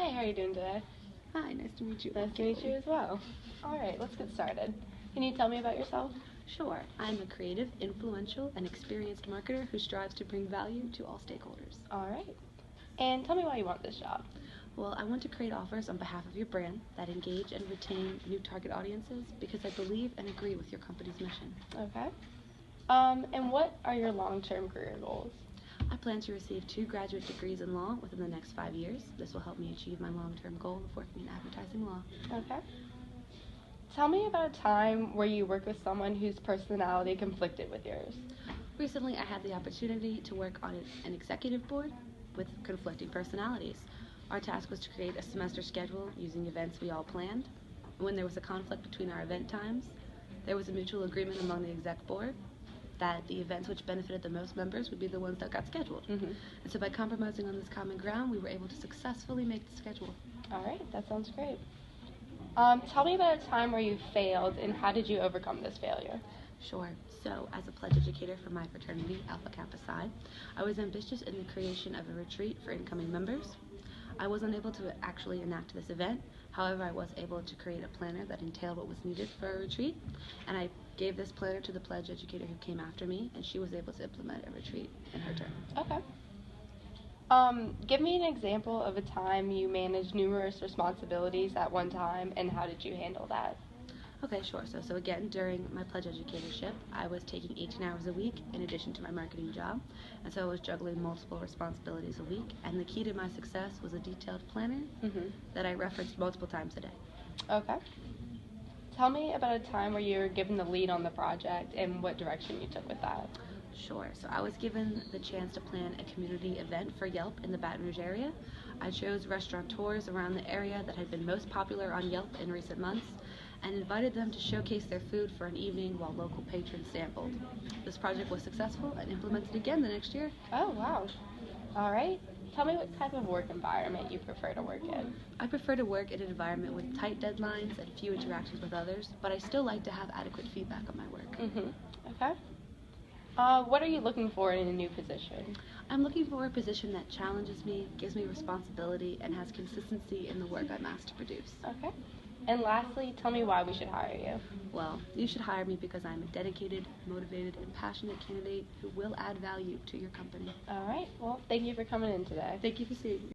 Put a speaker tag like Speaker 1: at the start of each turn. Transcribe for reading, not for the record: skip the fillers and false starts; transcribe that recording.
Speaker 1: Hey, how are you doing today?
Speaker 2: Hi, nice to meet you.
Speaker 1: Nice to meet you as well. All right, let's get started. Can you tell me about yourself?
Speaker 2: Sure. I'm a creative, influential, and experienced marketer who strives to bring value to all stakeholders.
Speaker 1: All right. And tell me why you want this job.
Speaker 2: Well, I want to create offers on behalf of your brand that engage and retain new target audiences because I believe and agree with your company's mission.
Speaker 1: Okay. And what are your long-term career goals?
Speaker 2: I plan to receive 2 graduate degrees in law within the next 5 years. This will help me achieve my long-term goal of working in advertising law.
Speaker 1: Okay. Tell me about a time where you worked with someone whose personality conflicted with yours.
Speaker 2: Recently, I had the opportunity to work on an executive board with conflicting personalities. Our task was to create a semester schedule using events we all planned. When there was a conflict between our event times, there was a mutual agreement among the exec board that the events which benefited the most members would be the ones that got scheduled.
Speaker 1: Mm-hmm.
Speaker 2: And so by compromising on this common ground, we were able to successfully make the schedule.
Speaker 1: All right, that sounds great. Tell me about a time where you failed and how did you overcome this failure?
Speaker 2: Sure. So, as a pledge educator for my fraternity, Alpha Kappa Psi, I was ambitious in the creation of a retreat for incoming members. I was unable to actually enact this event. However, I was able to create a planner that entailed what was needed for a retreat, and I gave this planner to the pledge educator who came after me, and she was able to implement a retreat in her turn.
Speaker 1: Okay. Give me an example of a time you managed numerous responsibilities at one time, and how did you handle that?
Speaker 2: Okay, sure. So again, during my pledge educatorship, I was taking 18 hours a week in addition to my marketing job, and so I was juggling multiple responsibilities a week, and the key to my success was a detailed planner that I referenced multiple times a day.
Speaker 1: Okay. Tell me about a time where you were given the lead on the project and what direction you took with that.
Speaker 2: Sure. So I was given the chance to plan a community event for Yelp in the Baton Rouge area. I chose restaurateurs around the area that had been most popular on Yelp in recent months and invited them to showcase their food for an evening while local patrons sampled. This project was successful and implemented again the next year.
Speaker 1: Oh, wow. All right. Tell me what type of work environment you prefer to work in.
Speaker 2: I prefer to work in an environment with tight deadlines and few interactions with others, but I still like to have adequate feedback on my work.
Speaker 1: Okay. What are you looking for in a new position?
Speaker 2: I'm looking for a position that challenges me, gives me responsibility, and has consistency in the work I'm asked to produce.
Speaker 1: Okay. And lastly, tell me why we should hire you.
Speaker 2: Well, you should hire me because I'm a dedicated, motivated, and passionate candidate who will add value to your company.
Speaker 1: All right. Well, thank you for coming in today.
Speaker 2: Thank you for seeing me.